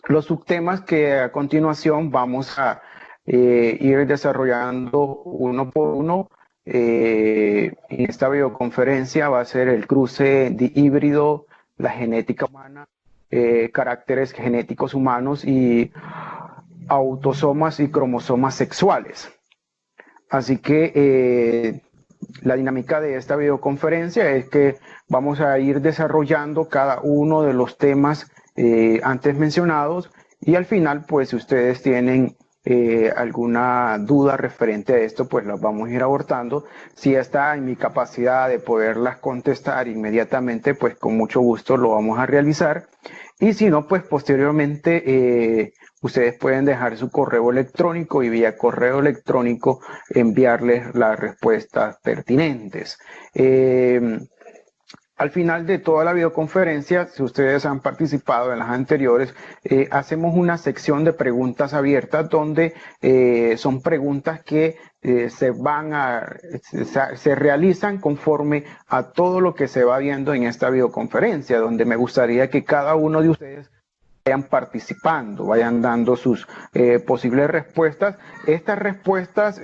los subtemas que a continuación vamos a ir desarrollando uno por uno en esta videoconferencia va a ser el cruce de híbrido, la genética humana, caracteres genéticos humanos y autosomas y cromosomas sexuales. Así que la dinámica de esta videoconferencia es que vamos a ir desarrollando cada uno de los temas antes mencionados y al final, pues si ustedes tienen alguna duda referente a esto, pues las vamos a ir abordando. Si está en mi capacidad de poderlas contestar inmediatamente, pues con mucho gusto lo vamos a realizar. Y si no, pues posteriormente ustedes pueden dejar su correo electrónico y vía correo electrónico enviarles las respuestas pertinentes. Al final de toda la videoconferencia, si ustedes han participado en las anteriores, hacemos una sección de preguntas abiertas donde son preguntas que se realizan conforme a todo lo que se va viendo en esta videoconferencia, donde me gustaría que cada uno de ustedes vayan participando, vayan dando sus posibles respuestas. Estas respuestas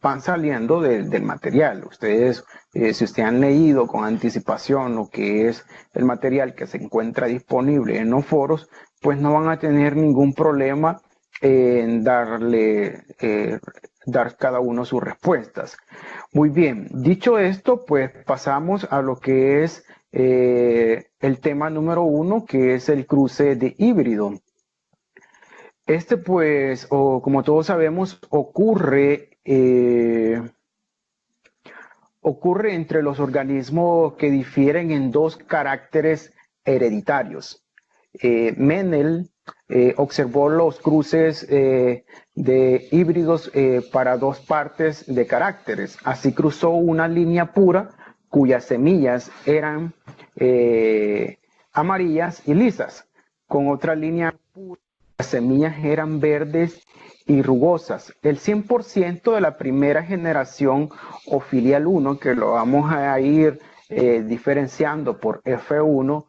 van saliendo del material. Ustedes, si ustedes han leído con anticipación lo que es el material que se encuentra disponible en los foros, pues no van a tener ningún problema en dar cada uno sus respuestas. Muy bien, dicho esto, pues pasamos a lo que es el tema número 1, que es el cruce de híbrido. Este, pues, como todos sabemos, ocurre entre los organismos que difieren en dos caracteres hereditarios. Mendel observó los cruces de híbridos para dos partes de caracteres. Así cruzó una línea pura cuyas semillas eran amarillas y lisas, con otra línea pura, las semillas eran verdes y rugosas. El 100% de la primera generación o filial 1, que lo vamos a ir diferenciando por F1,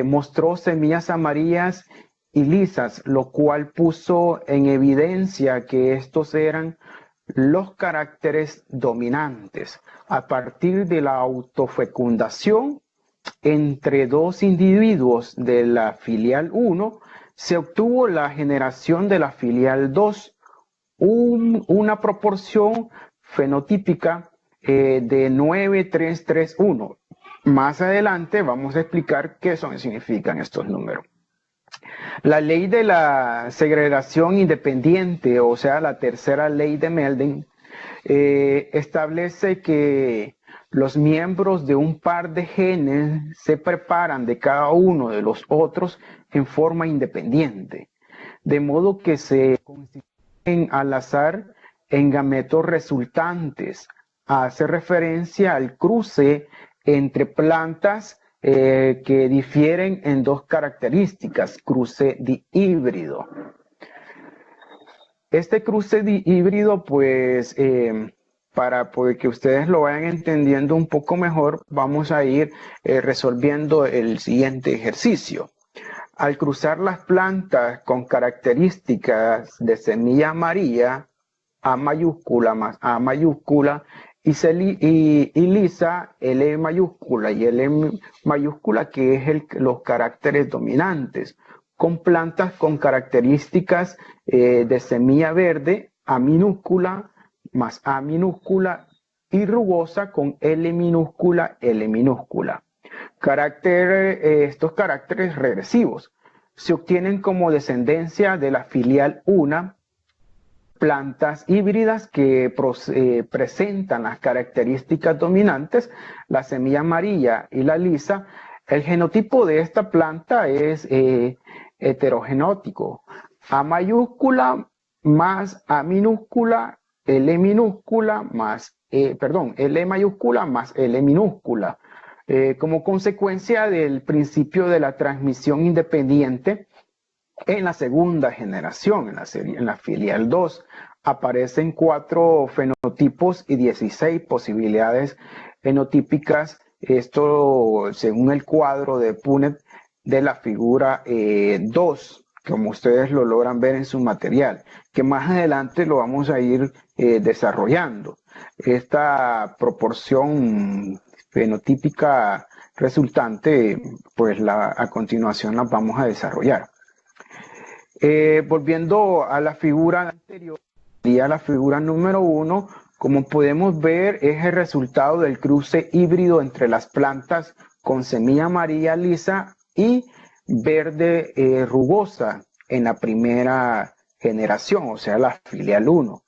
mostró semillas amarillas y lisas, lo cual puso en evidencia que estos eran los caracteres dominantes. A partir de la autofecundación entre dos individuos de la filial 1, se obtuvo la generación de la filial 2, una proporción fenotípica de 9,331. Más adelante vamos a explicar qué significan estos números. La ley de la segregación independiente, o sea, la tercera ley de Mendel, establece que los miembros de un par de genes se preparan de cada uno de los otros en forma independiente, de modo que se constituyen al azar en gametos resultantes. Hace referencia al cruce entre plantas que difieren en dos características, cruce de híbrido. Este cruce de híbrido, pues, para que ustedes lo vayan entendiendo un poco mejor, vamos a ir resolviendo el siguiente ejercicio. Al cruzar las plantas con características de semilla amarilla, A mayúscula más A mayúscula, y lisa, L mayúscula y L mayúscula, que es los caracteres dominantes, con plantas con características de semilla verde, A minúscula más A minúscula, y rugosa con L minúscula, L minúscula. Estos caracteres regresivos se obtienen como descendencia de la filial 1, plantas híbridas que presentan las características dominantes, la semilla amarilla y la lisa. El genotipo de esta planta es heterogenótico. A mayúscula más A minúscula, L minúscula más, L mayúscula más L minúscula. Como consecuencia del principio de la transmisión independiente, en la segunda generación, en la filial 2, aparecen 4 fenotipos y 16 posibilidades fenotípicas. Esto según el cuadro de Punnett de la figura 2. como ustedes lo logran ver en su material, que más adelante lo vamos a ir desarrollando. Esta proporción fenotípica resultante, pues a continuación la vamos a desarrollar. Volviendo a la figura anterior, sería la figura número 1, como podemos ver es el resultado del cruce híbrido entre las plantas con semilla amarilla lisa y verde rugosa en la primera generación, o sea, la filial 1.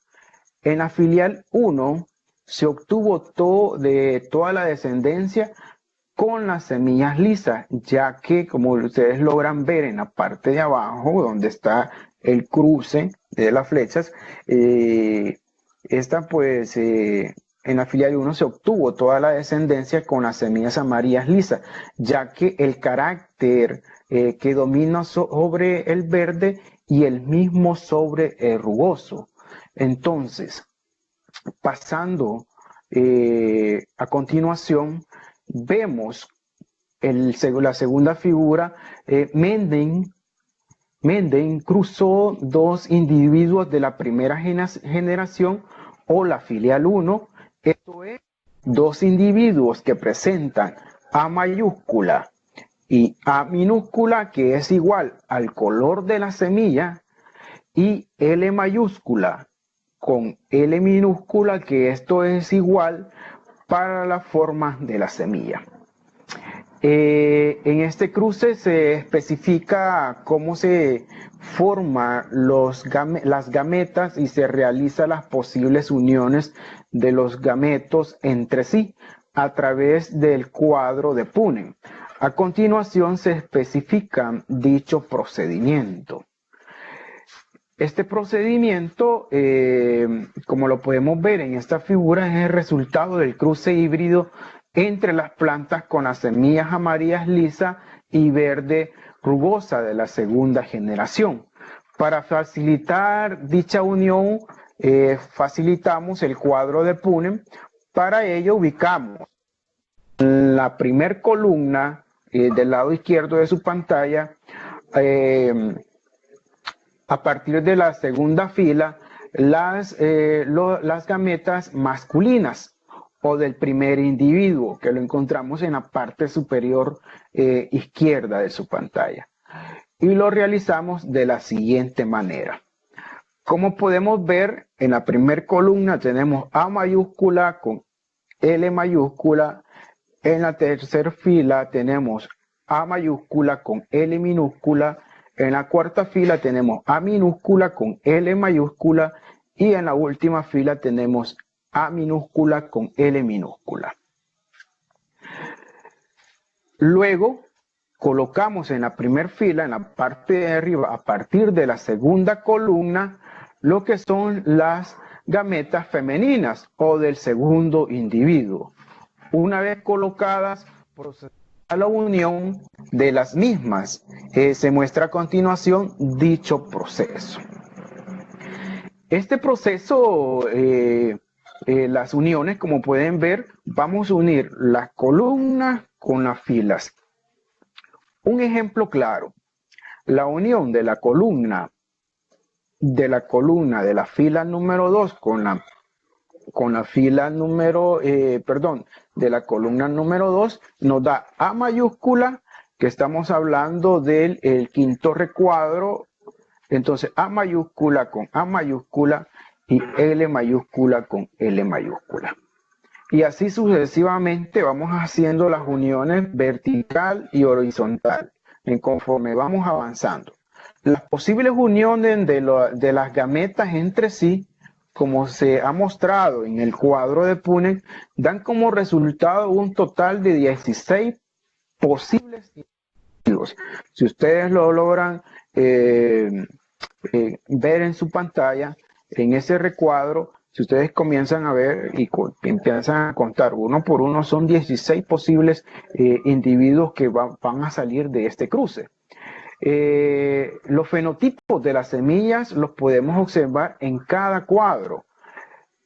En la filial 1 se obtuvo toda la descendencia con las semillas lisas, ya que como ustedes logran ver en la parte de abajo, donde está el cruce de las flechas, en la filial 1 se obtuvo toda la descendencia con las semillas amarillas lisas, ya que el carácter que domina sobre el verde y el mismo sobre el rugoso. Entonces, pasando a continuación, vemos la segunda figura, Menden cruzó dos individuos de la primera generación o la filial 1, esto es, dos individuos que presentan A mayúscula y A minúscula, que es igual al color de la semilla, y L mayúscula con L minúscula, que esto es igual para la forma de la semilla. En este cruce se especifica cómo se forman las gametas y se realizan las posibles uniones de los gametos entre sí a través del cuadro de Punnett. A continuación se especifica dicho procedimiento. Este procedimiento, como lo podemos ver en esta figura, es el resultado del cruce híbrido entre las plantas con las semillas amarillas lisas y verde rugosa de la segunda generación. Para facilitar dicha unión, facilitamos el cuadro de Punnett. Para ello ubicamos la primer columna del lado izquierdo de su pantalla, a partir de la segunda fila, las gametas masculinas o del primer individuo, que lo encontramos en la parte superior izquierda de su pantalla. Y lo realizamos de la siguiente manera. Como podemos ver, en la primera columna tenemos A mayúscula con L mayúscula. En la tercera fila tenemos A mayúscula con L minúscula. En la cuarta fila tenemos A minúscula con L mayúscula y en la última fila tenemos A minúscula con L minúscula. Luego colocamos en la primera fila, en la parte de arriba, a partir de la segunda columna, lo que son las gametas femeninas o del segundo individuo. Una vez colocadas, procedemos a la unión de las mismas. Se muestra a continuación dicho proceso. Este proceso, las uniones, como pueden ver, vamos a unir las columnas con las filas. Un ejemplo claro, la unión de la columna de la fila número 2 con la fila número, de la columna número 2 nos da A mayúscula, que estamos hablando del quinto recuadro. Entonces A mayúscula con A mayúscula y L mayúscula con L mayúscula. Y así sucesivamente vamos haciendo las uniones vertical y horizontal, conforme vamos avanzando. Las posibles uniones de las gametas entre sí, como se ha mostrado en el cuadro de Punnett, dan como resultado un total de 16 posibles individuos. Si ustedes lo logran ver en su pantalla, en ese recuadro, si ustedes comienzan a ver y empiezan a contar uno por uno, son 16 posibles individuos que van a salir de este cruce. Los fenotipos de las semillas los podemos observar en cada cuadro.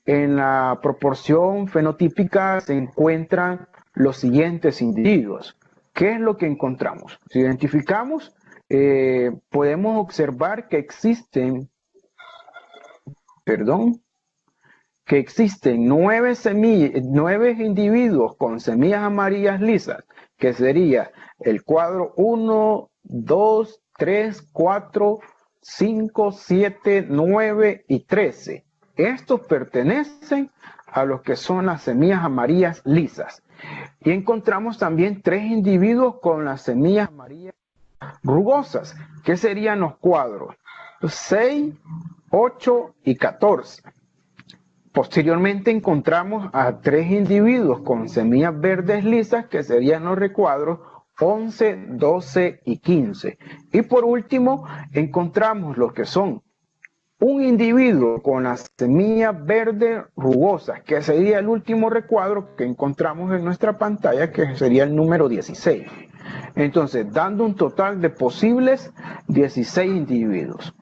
En la proporción fenotípica se encuentran los siguientes individuos. ¿Qué es lo que encontramos? Si identificamos podemos observar que existen, nueve individuos con semillas amarillas lisas, que sería el cuadro 1, 2, 3, 4, 5, 7, 9 y 13. Estos pertenecen a los que son las semillas amarillas lisas. Y encontramos también 3 individuos con las semillas amarillas rugosas, que serían los cuadros 6, 8 y 14. Posteriormente encontramos a 3 individuos con semillas verdes lisas, que serían los recuadros 11, 12 y 15. Y por último, encontramos los que son un individuo con las semillas verdes rugosas, que sería el último recuadro que encontramos en nuestra pantalla, que sería el número 16. Entonces, dando un total de posibles 16 individuos.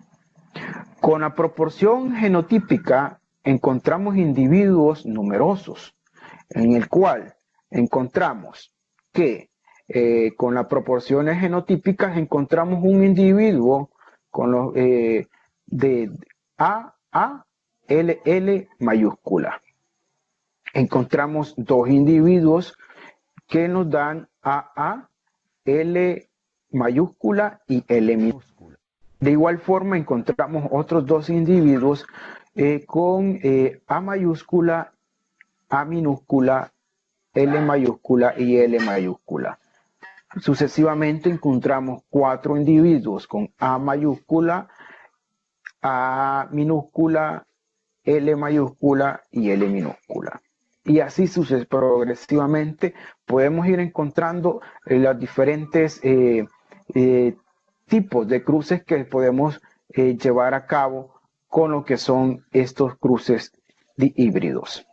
Con la proporción genotípica encontramos individuos numerosos, en el cual encontramos que con las proporciones genotípicas encontramos un individuo con los de A, L, L mayúscula. Encontramos 2 individuos que nos dan A, L mayúscula y L minúscula. De igual forma encontramos otros 2 individuos con A mayúscula, A minúscula, L mayúscula y L mayúscula. Sucesivamente encontramos 4 individuos con A mayúscula, A minúscula, L mayúscula y L minúscula. Y así progresivamente podemos ir encontrando los diferentes tipos de cruces que podemos llevar a cabo con lo que son estos cruces híbridos.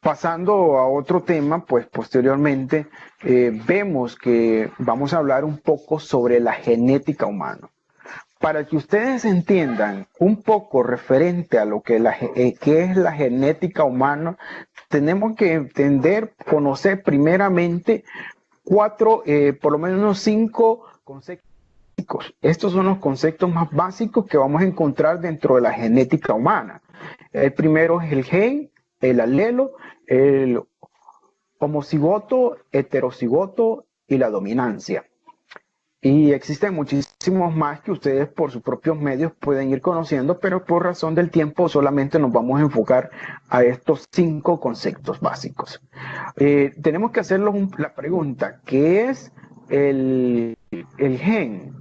Pasando a otro tema, pues posteriormente vemos que vamos a hablar un poco sobre la genética humana. Para que ustedes entiendan un poco referente a lo que qué es la genética humana, tenemos que entender, conocer primeramente por lo menos 5 conceptos. Estos son los conceptos más básicos que vamos a encontrar dentro de la genética humana. El primero es el gen, el alelo, el homocigoto, heterocigoto y la dominancia. Y existen muchísimos más que ustedes por sus propios medios pueden ir conociendo, pero por razón del tiempo solamente nos vamos a enfocar a estos 5 conceptos básicos. Tenemos que hacernos la pregunta, ¿qué es el gen?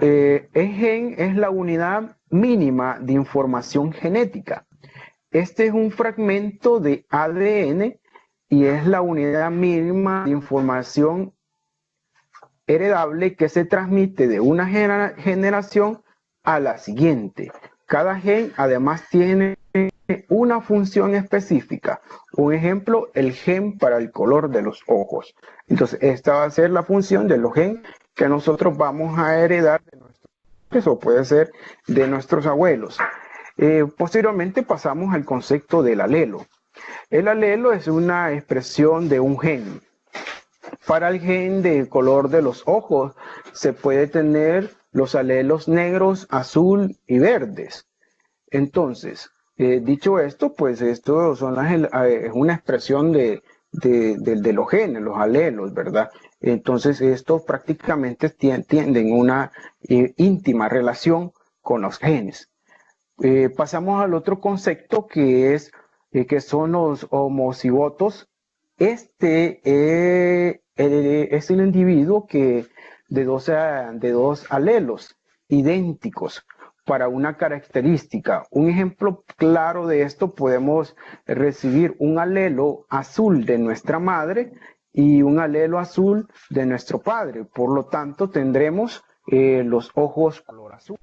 El gen es la unidad mínima de información genética. Este es un fragmento de ADN y es la unidad mínima de información heredable que se transmite de una generación a la siguiente. Cada gen además tiene una función específica. Un ejemplo, el gen para el color de los ojos. Entonces, esta va a ser la función de los genes que nosotros vamos a heredar de nuestros padres o puede ser de nuestros abuelos. Posteriormente pasamos al concepto del alelo. El alelo es una expresión de un gen. Para el gen de color de los ojos se puede tener los alelos negros, azul y verdes. Entonces, dicho esto, pues esto es una expresión de los genes, los alelos, ¿verdad? Entonces, estos prácticamente tienen una íntima relación con los genes. Pasamos al otro concepto que son los homocigotos. Este es el individuo que de dos alelos idénticos para una característica. Un ejemplo claro de esto podemos recibir un alelo azul de nuestra madre y un alelo azul de nuestro padre. Por lo tanto, tendremos los ojos color azul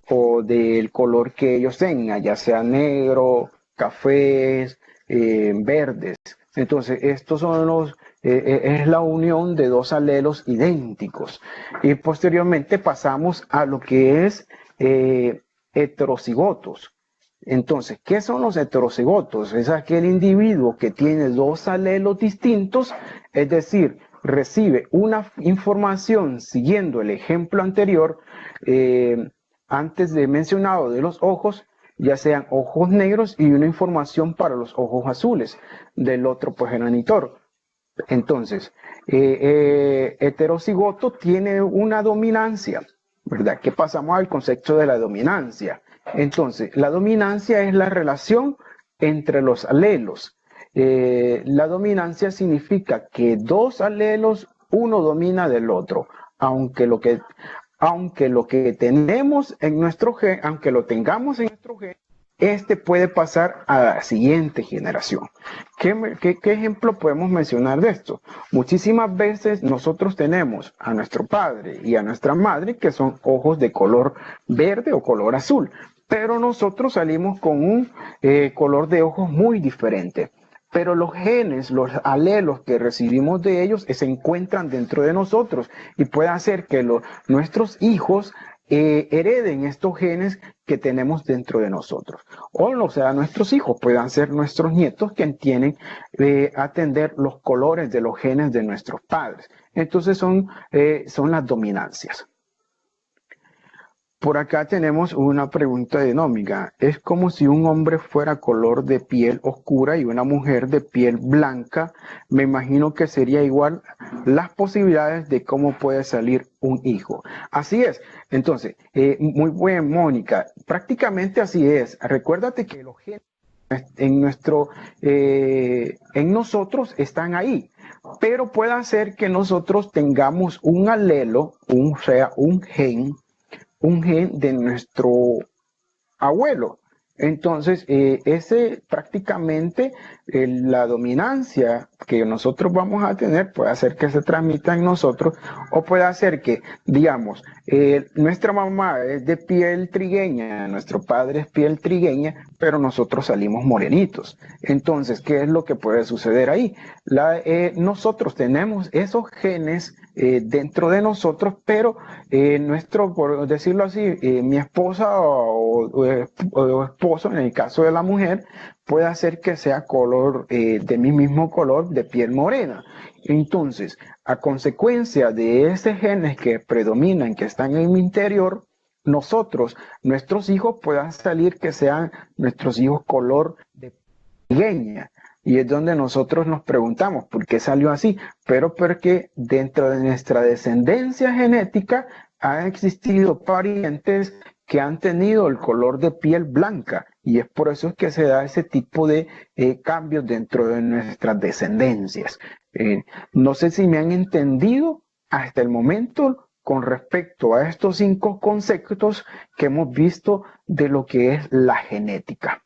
o del color que ellos tengan, ya sea negro, cafés, verdes. Entonces, estos son es la unión de dos alelos idénticos. Y posteriormente pasamos a lo que es heterocigotos. Entonces, ¿qué son los heterocigotos? Es aquel individuo que tiene dos alelos distintos, es decir, recibe una información siguiendo el ejemplo anterior, antes de mencionado de los ojos, ya sean ojos negros y una información para los ojos azules del otro progenitor. Entonces, heterocigoto tiene una dominancia, ¿verdad? ¿Qué pasamos al concepto de la dominancia? Entonces, la dominancia es la relación entre los alelos. La dominancia significa que dos alelos, uno domina del otro, aunque lo que tenemos en nuestro gen, aunque lo tengamos en nuestro gen, este puede pasar a la siguiente generación. ¿Qué ejemplo podemos mencionar de esto? Muchísimas veces nosotros tenemos a nuestro padre y a nuestra madre que son ojos de color verde o color azul, pero nosotros salimos con un color de ojos muy diferente. Pero los genes, los alelos que recibimos de ellos se encuentran dentro de nosotros y puede hacer que nuestros hijos hereden estos genes que tenemos dentro de nosotros. O sea, nuestros hijos puedan ser nuestros nietos que tienen atender los colores de los genes de nuestros padres. Entonces son las dominancias. Por acá tenemos una pregunta de Nómiga. Es como si un hombre fuera color de piel oscura y una mujer de piel blanca. Me imagino que sería igual las posibilidades de cómo puede salir un hijo. Así es. Entonces, muy bien, Mónica. Prácticamente así es. Recuérdate que los genes en nosotros están ahí. Pero puede ser que nosotros tengamos un alelo, un gen de nuestro abuelo. Entonces, ese prácticamente la dominancia que nosotros vamos a tener puede hacer que se transmita en nosotros o puede hacer que, digamos, nuestra mamá es de piel trigueña, nuestro padre es piel trigueña, pero nosotros salimos morenitos. Entonces, ¿qué es lo que puede suceder ahí? Nosotros tenemos esos genes dentro de nosotros, pero por decirlo así, mi esposa o esposo, en el caso de la mujer, puede hacer que sea color, de mi mismo color, de piel morena. Entonces, a consecuencia de esos genes que predominan, que están en mi interior, nuestros hijos puedan salir que sean nuestros hijos color de trigueña. Y es donde nosotros nos preguntamos por qué salió así, pero porque dentro de nuestra descendencia genética han existido parientes que han tenido el color de piel blanca y es por eso que se da ese tipo de cambios dentro de nuestras descendencias. No sé si me han entendido hasta el momento con respecto a estos 5 conceptos que hemos visto de lo que es la genética.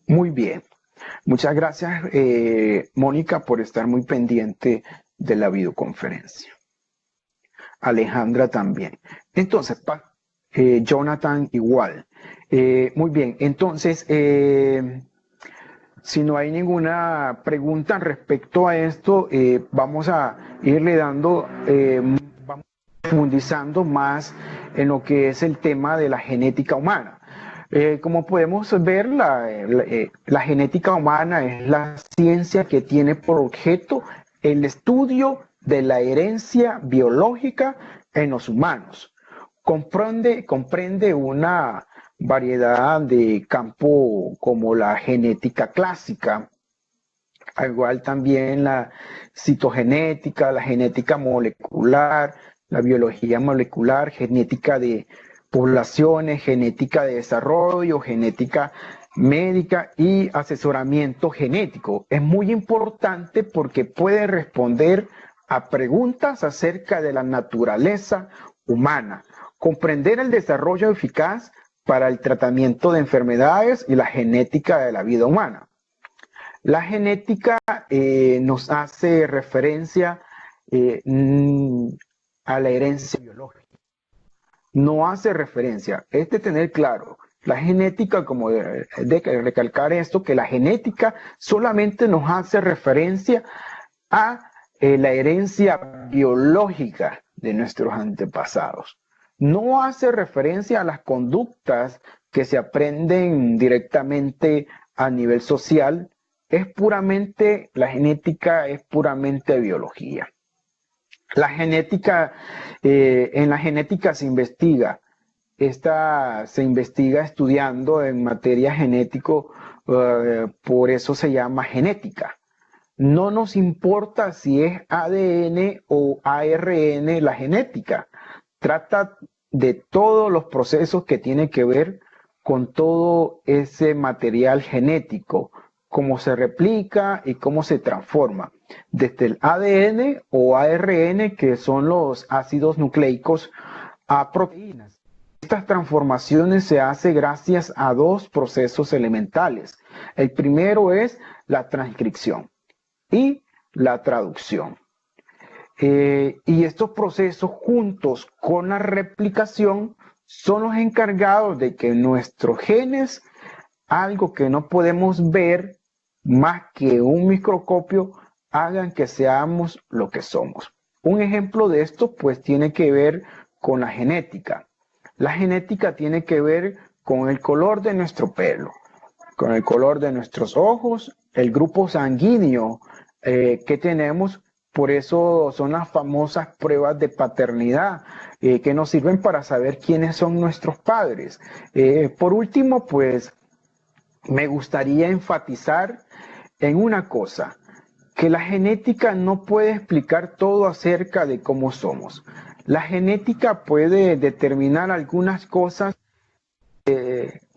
Muy bien. Muchas gracias, Mónica, por estar muy pendiente de la videoconferencia. Alejandra también. Entonces, Jonathan igual. Muy bien, entonces, si no hay ninguna pregunta respecto a esto, vamos a irle dando, vamos profundizando más en lo que es el tema de la genética humana. Como podemos ver, la genética humana es la ciencia que tiene por objeto el estudio de la herencia biológica en los humanos. Comprende una variedad de campos como la genética clásica, igual también la citogenética, la genética molecular, la biología molecular, genética de poblaciones, genética de desarrollo, genética médica y asesoramiento genético. Es muy importante porque puede responder a preguntas acerca de la naturaleza humana, comprender el desarrollo eficaz para el tratamiento de enfermedades y la genética de la vida humana. La genética nos hace referencia a la herencia biológica. No hace referencia, es de tener claro, la genética, como de recalcar esto, que la genética solamente nos hace referencia a la herencia biológica de nuestros antepasados. no hace referencia a las conductas que se aprenden directamente a nivel social. La genética es puramente biología. La genética, en la genética se investiga. Esta se investiga estudiando en materia genético, por eso se llama genética. No nos importa si es ADN o ARN la genética. Trata de todos los procesos que tienen que ver con todo ese material genético, cómo se replica y cómo se transforma. Desde el ADN o ARN, que son los ácidos nucleicos, a proteínas. Estas transformaciones se hacen gracias a dos procesos elementales. El primero es la transcripción y la traducción. Y estos procesos juntos con la replicación son los encargados de que nuestros genes, algo que no podemos ver más que un microscopio, hagan que seamos lo que somos. Un ejemplo de esto pues tiene que ver con la genética. La genética tiene que ver con el color de nuestro pelo, con el color de nuestros ojos, el grupo sanguíneo que tenemos. Por eso son las famosas pruebas de paternidad que nos sirven para saber quiénes son nuestros padres. Por último, pues me gustaría enfatizar en una cosa, que la genética no puede explicar todo acerca de cómo somos. La genética puede determinar algunas cosas.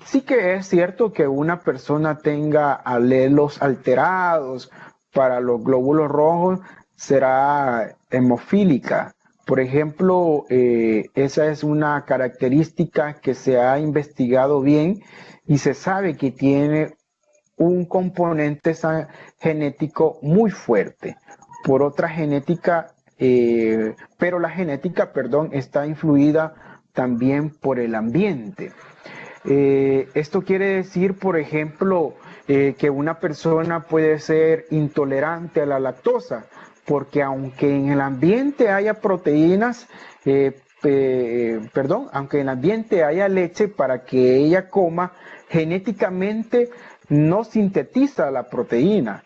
Sí que es cierto que una persona tenga alelos alterados para los glóbulos rojos, será hemofílica. Por ejemplo, esa es una característica que se ha investigado bien y se sabe que tiene un componente genético muy fuerte. Por otra genética, pero la genética, perdón, está influida también por el ambiente. Esto quiere decir, por ejemplo, que una persona puede ser intolerante a la lactosa, porque aunque en el ambiente haya proteínas, aunque en el ambiente haya leche para que ella coma, genéticamente no sintetiza la proteína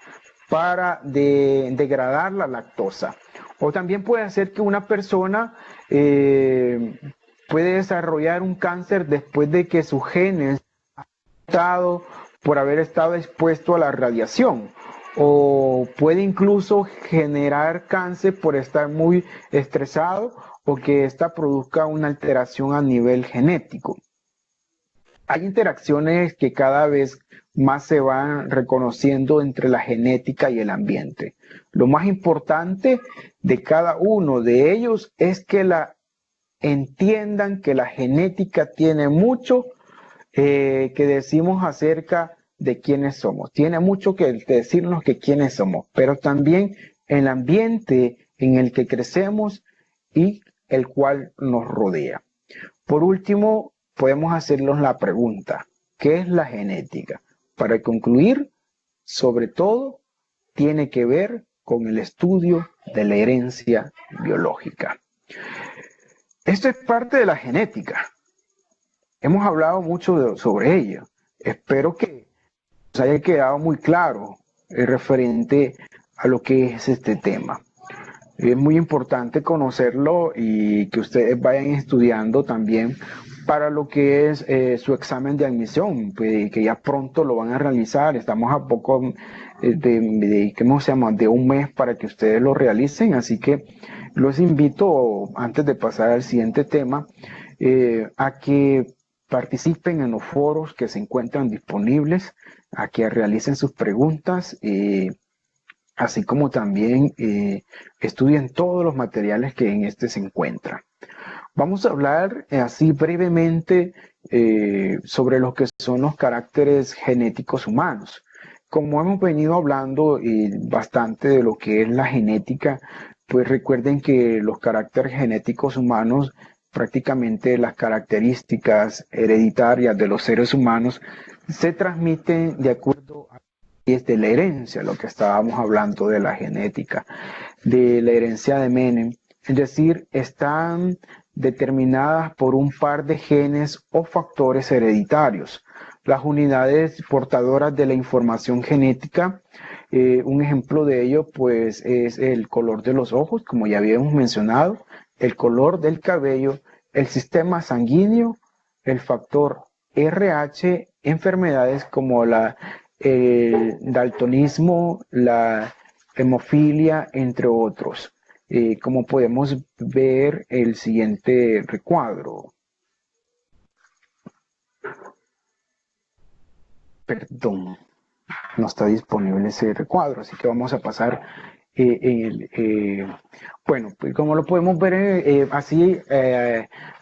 para degradar la lactosa. O también puede ser que una persona puede desarrollar un cáncer después de que sus genes han estado por haber estado expuesto a la radiación, o puede incluso generar cáncer por estar muy estresado o que ésta produzca una alteración a nivel genético. Hay interacciones que cada vez más se van reconociendo entre la genética y el ambiente. Lo más importante de cada uno de ellos es que entiendan que la genética tiene mucho que decimos acerca de quiénes somos. Tiene mucho que decirnos que quiénes somos, pero también el ambiente en el que crecemos y el cual nos rodea. Por último, podemos hacernos la pregunta, ¿qué es la genética? Para concluir, sobre todo, tiene que ver con el estudio de la herencia biológica. Esto es parte de la genética. Hemos hablado mucho sobre ello. Espero que nos haya quedado muy claro referente a lo que es este tema. Es muy importante conocerlo y que ustedes vayan estudiando también para lo que es su examen de admisión, pues, que ya pronto lo van a realizar. Estamos a poco de un mes para que ustedes lo realicen, así que los invito, antes de pasar al siguiente tema, a que participen en los foros que se encuentran disponibles, a que realicen sus preguntas, así como también estudien todos los materiales que en este se encuentran. Vamos a hablar así brevemente sobre lo que son los caracteres genéticos humanos. Como hemos venido hablando bastante de lo que es la genética, pues recuerden que los caracteres genéticos humanos, prácticamente las características hereditarias de los seres humanos, se transmiten de acuerdo a de la herencia, lo que estábamos hablando de la genética, de la herencia de Menem. Es decir, están determinadas por un par de genes o factores hereditarios. Las unidades portadoras de la información genética, un ejemplo de ello pues es el color de los ojos, como ya habíamos mencionado, el color del cabello, el sistema sanguíneo, el factor RH, enfermedades como el daltonismo, la hemofilia, entre otros. Como podemos ver el siguiente recuadro. Perdón, no está disponible ese recuadro, así que vamos a pasar bueno, pues como lo podemos ver así,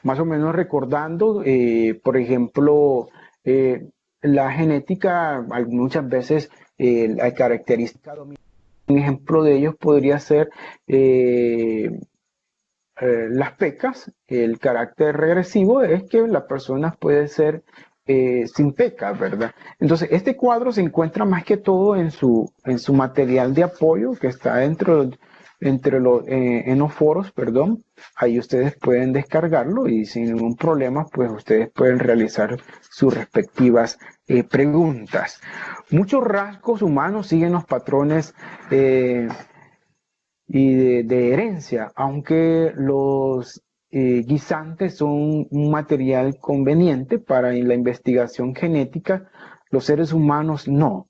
más o menos recordando, por ejemplo, la genética, muchas veces la característica dominante, un ejemplo de ellos podría ser las pecas. El carácter regresivo es que las personas pueden ser sin pecas, ¿verdad? Entonces, este cuadro se encuentra más que todo en su material de apoyo que está en los foros, perdón. Ahí ustedes pueden descargarlo y sin ningún problema, pues ustedes pueden realizar sus respectivas preguntas. Muchos rasgos humanos siguen los patrones y de herencia, aunque los guisantes son un material conveniente para la investigación genética, los seres humanos no.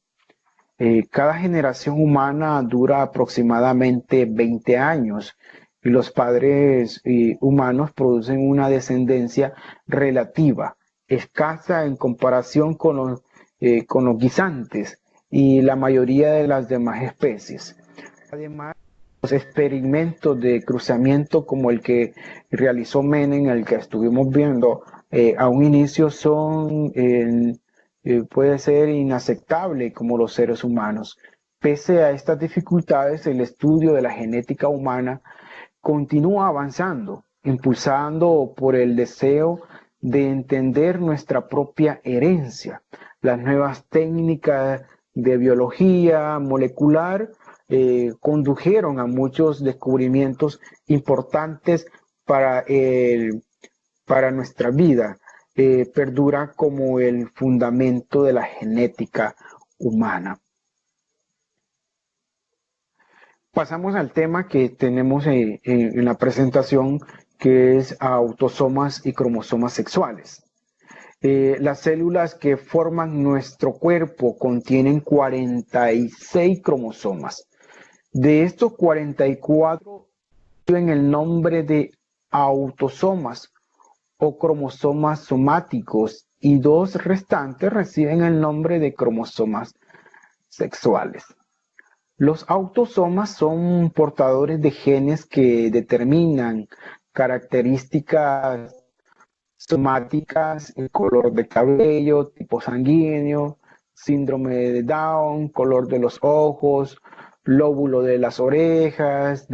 Cada generación humana dura aproximadamente 20 años y los padres humanos producen una descendencia relativa, escasa en comparación con los guisantes y la mayoría de las demás especies. Además, los experimentos de cruzamiento como el que realizó Menem, el que estuvimos viendo a un inicio, puede ser inaceptable como los seres humanos. Pese a estas dificultades, el estudio de la genética humana continúa avanzando, impulsado por el deseo de entender nuestra propia herencia. Las nuevas técnicas de biología molecular condujeron a muchos descubrimientos importantes para nuestra vida. Perdura como el fundamento de la genética humana. Pasamos al tema que tenemos en la presentación, que es autosomas y cromosomas sexuales. Las células que forman nuestro cuerpo contienen 46 cromosomas. De estos 44 reciben el nombre de autosomas o cromosomas somáticos y 2 restantes reciben el nombre de cromosomas sexuales. Los autosomas son portadores de genes que determinan características somáticas, el color de cabello, tipo sanguíneo, síndrome de Down, color de los ojos, lóbulo de las orejas,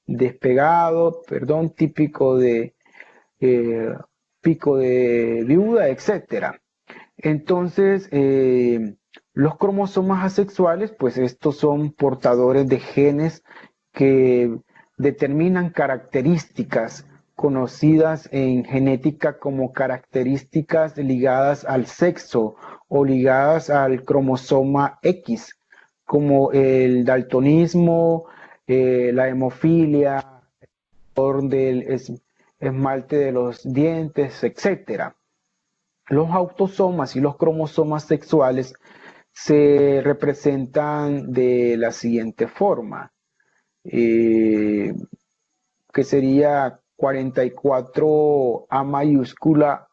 despegado, perdón, típico de pico de viuda, etc. Entonces, los cromosomas asexuales, pues estos son portadores de genes que determinan características conocidas en genética como características ligadas al sexo o ligadas al cromosoma X, como el daltonismo, la hemofilia, el color del esmalte de los dientes, etc. Los autosomas y los cromosomas sexuales se representan de la siguiente forma, que sería 44 A mayúscula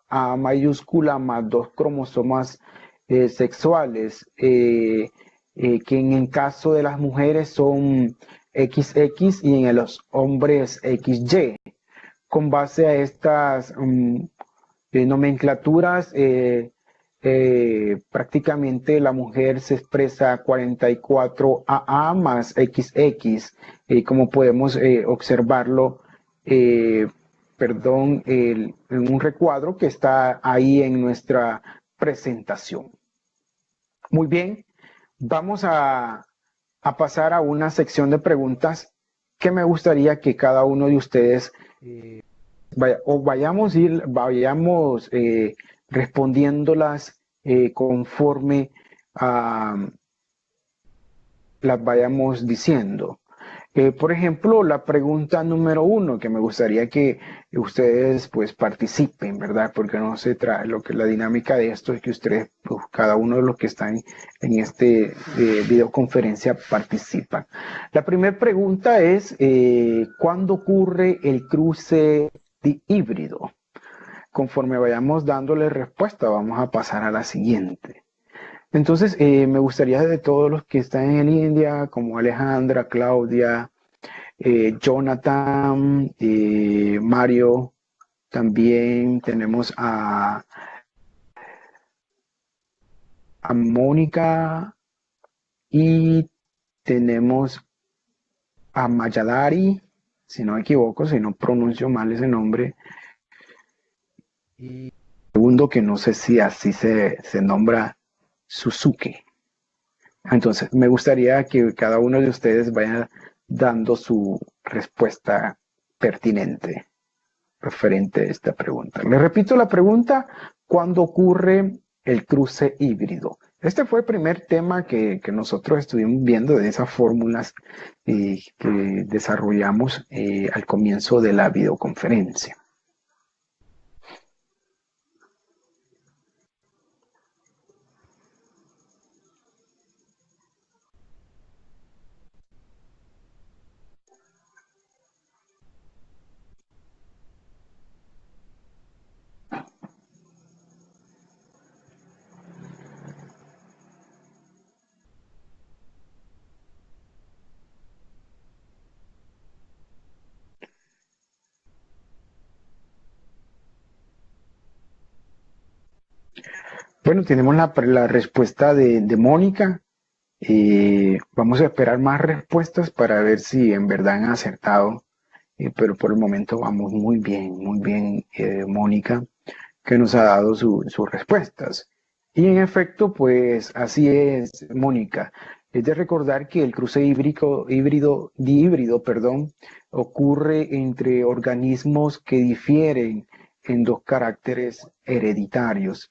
más 2 cromosomas sexuales, que en el caso de las mujeres son XX y en los hombres XY. Con base a estas nomenclaturas, prácticamente la mujer se expresa 44 AA más XX, como podemos observarlo, en un recuadro que está ahí en nuestra presentación. Muy bien, vamos a pasar a una sección de preguntas que me gustaría que cada uno de ustedes vayamos respondiéndolas conforme las vayamos diciendo. Por ejemplo, la pregunta número 1, que me gustaría que ustedes pues participen, ¿verdad? Porque no se trae, la dinámica de esto es que ustedes, pues, cada uno de los que están en este videoconferencia participan. La primera pregunta es, ¿cuándo ocurre el cruce híbrido? Conforme vayamos dándole respuesta, vamos a pasar a la siguiente. Entonces, me gustaría de todos los que están en India, como Alejandra, Claudia, Jonathan, Mario, también tenemos a Mónica y tenemos a Mayadari, si no me equivoco, si no pronuncio mal ese nombre. Y segundo, que no sé si así se nombra, Suzuki. Entonces, me gustaría que cada uno de ustedes vaya dando su respuesta pertinente referente a esta pregunta. Le repito la pregunta, ¿cuándo ocurre el cruce híbrido? Este fue el primer tema que nosotros estuvimos viendo de esas fórmulas que desarrollamos al comienzo de la videoconferencia. Bueno, tenemos la respuesta de Mónica. Vamos a esperar más respuestas para ver si en verdad han acertado. Pero por el momento vamos muy bien, Mónica, que nos ha dado sus respuestas. Y en efecto, pues así es, Mónica. Es de recordar que el cruce híbrido, perdón, ocurre entre organismos que difieren en dos caracteres hereditarios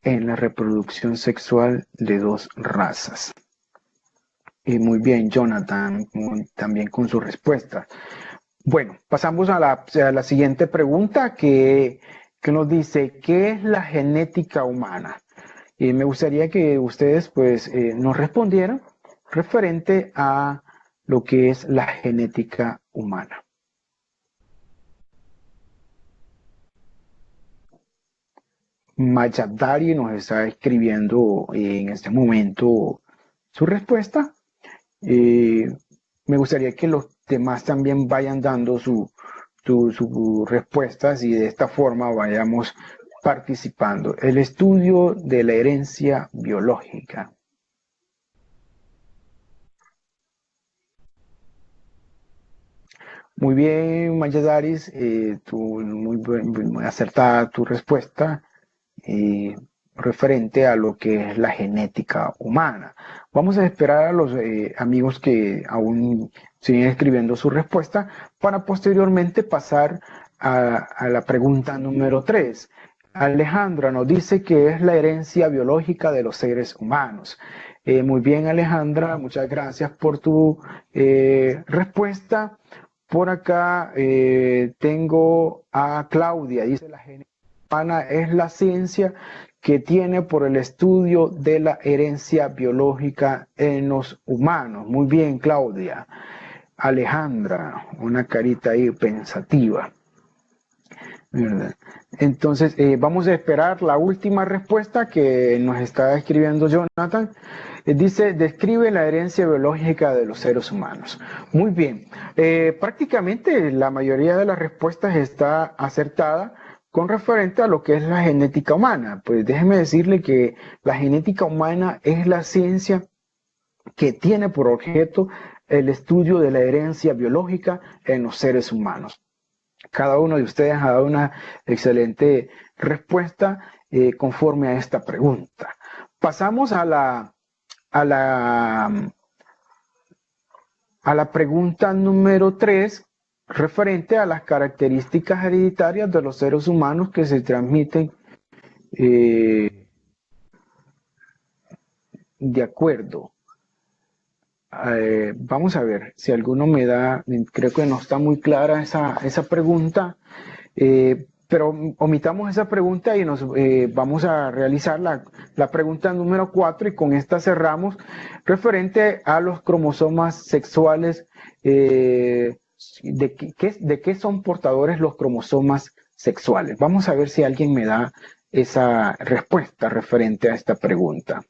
en la reproducción sexual de dos razas. Y muy bien, Jonathan, también con su respuesta. Bueno, pasamos a la siguiente pregunta que nos dice, ¿qué es la genética humana? Y me gustaría que ustedes pues nos respondieran referente a lo que es la genética humana. Mayadari nos está escribiendo en este momento su respuesta. Me gustaría que los demás también vayan dando sus respuestas y de esta forma vayamos participando. El estudio de la herencia biológica. Muy bien, Mayadaris, muy acertada tu respuesta referente a lo que es la genética humana. Vamos a esperar a los amigos que aún siguen escribiendo su respuesta para posteriormente pasar a la pregunta número 3. Alejandra nos dice que es la herencia biológica de los seres humanos. Muy bien, Alejandra, muchas gracias por tu respuesta. Por acá tengo a Claudia, dice la genética humana es la ciencia que tiene por el estudio de la herencia biológica en los humanos. Muy bien, Claudia. Alejandra, una carita ahí pensativa. ¿Verdad? Entonces, vamos a esperar la última respuesta que nos está escribiendo Jonathan. Dice, describe la herencia biológica de los seres humanos. Muy bien. Prácticamente la mayoría de las respuestas está acertada con referente a lo que es la genética humana. Pues déjeme decirle que la genética humana es la ciencia que tiene por objeto el estudio de la herencia biológica en los seres humanos. Cada uno de ustedes ha dado una excelente respuesta conforme a esta pregunta. Pasamos a la a la pregunta número 3, referente a las características hereditarias de los seres humanos que se transmiten de acuerdo. Vamos a ver si alguno me da, creo que no está muy clara esa pregunta, pero omitamos esa pregunta y nos vamos a realizar la pregunta número 4 y con esta cerramos, referente a los cromosomas sexuales. ¿De qué son portadores los cromosomas sexuales? Vamos a ver si alguien me da esa respuesta referente a esta pregunta.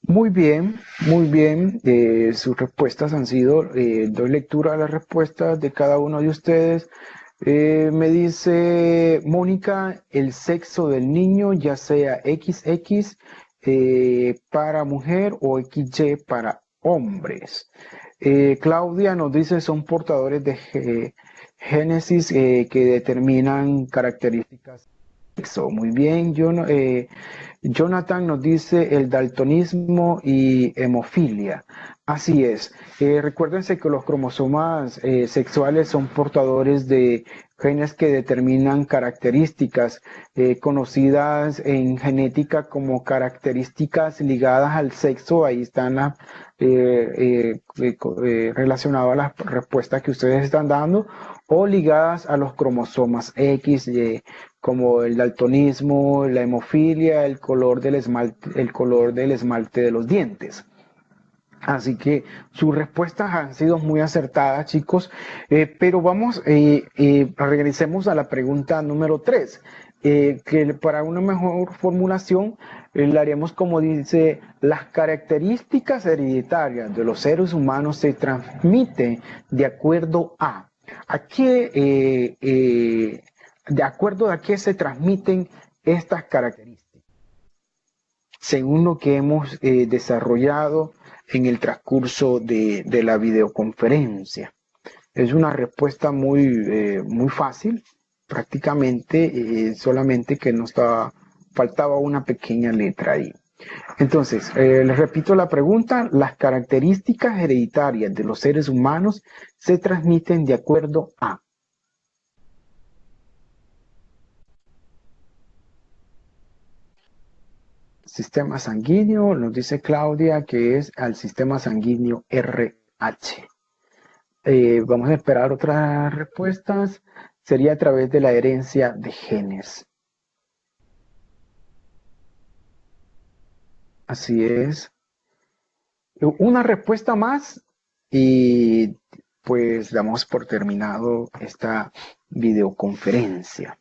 Muy bien, muy bien. Sus respuestas han sido, doy lectura a las respuestas de cada uno de ustedes. Me dice Mónica, el sexo del niño, ya sea XX para mujer o XY para hombres. Claudia nos dice, son portadores de génesis que determinan características. Muy bien, Jonathan nos dice el daltonismo y hemofilia. Así es. Recuérdense que los cromosomas sexuales son portadores de genes que determinan características conocidas en genética como características ligadas al sexo. Ahí están relacionadas a las respuestas que ustedes están dando o ligadas a los cromosomas X, como el daltonismo, la hemofilia, el color del esmalte de los dientes. Así que sus respuestas han sido muy acertadas, chicos, pero regresemos a la pregunta número 3, que para una mejor formulación la haremos como dice, las características hereditarias de los seres humanos se transmiten de acuerdo de acuerdo a qué se transmiten estas características, según lo que hemos desarrollado en el transcurso de la videoconferencia. Es una respuesta muy fácil, prácticamente, solamente que faltaba una pequeña letra ahí. Entonces, les repito la pregunta, las características hereditarias de los seres humanos se transmiten de acuerdo a. Sistema sanguíneo, nos dice Claudia que es al sistema sanguíneo RH. Vamos a esperar otras respuestas. Sería a través de la herencia de genes. Así es. Una respuesta más y pues damos por terminado esta videoconferencia.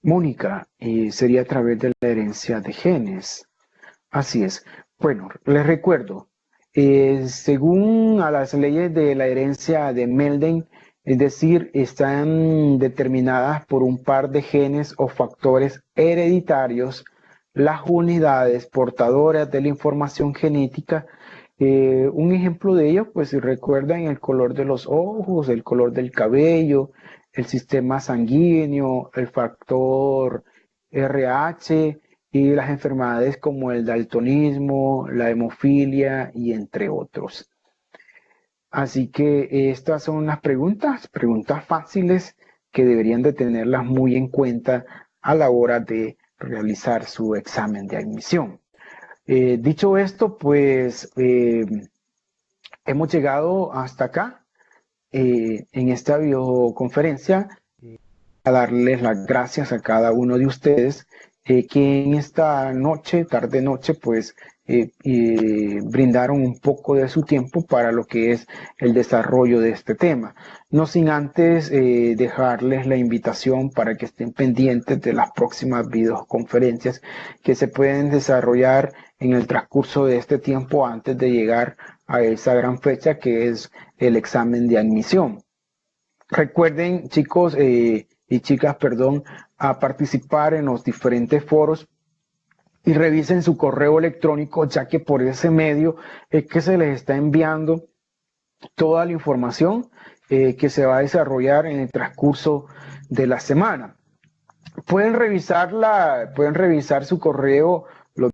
Mónica, sería a través de la herencia de genes. Así es. Bueno, les recuerdo, según a las leyes de la herencia de Melden, es decir, están determinadas por un par de genes o factores hereditarios, las unidades portadoras de la información genética. Un ejemplo de ello, pues si recuerdan el color de los ojos, el color del cabello, el sistema sanguíneo, el factor RH y las enfermedades como el daltonismo, la hemofilia y entre otros. Así que estas son las preguntas fáciles que deberían de tenerlas muy en cuenta a la hora de realizar su examen de admisión. Dicho esto, pues hemos llegado hasta acá en esta videoconferencia a darles las gracias a cada uno de ustedes que en esta noche, tarde-noche, pues brindaron un poco de su tiempo para lo que es el desarrollo de este tema. No sin antes dejarles la invitación para que estén pendientes de las próximas videoconferencias que se pueden desarrollar en el transcurso de este tiempo antes de llegar a esa gran fecha que es el examen de admisión. Recuerden, chicos y chicas, perdón, a participar en los diferentes foros y revisen su correo electrónico, ya que por ese medio es que se les está enviando toda la información que se va a desarrollar en el transcurso de la semana. Pueden revisar su correo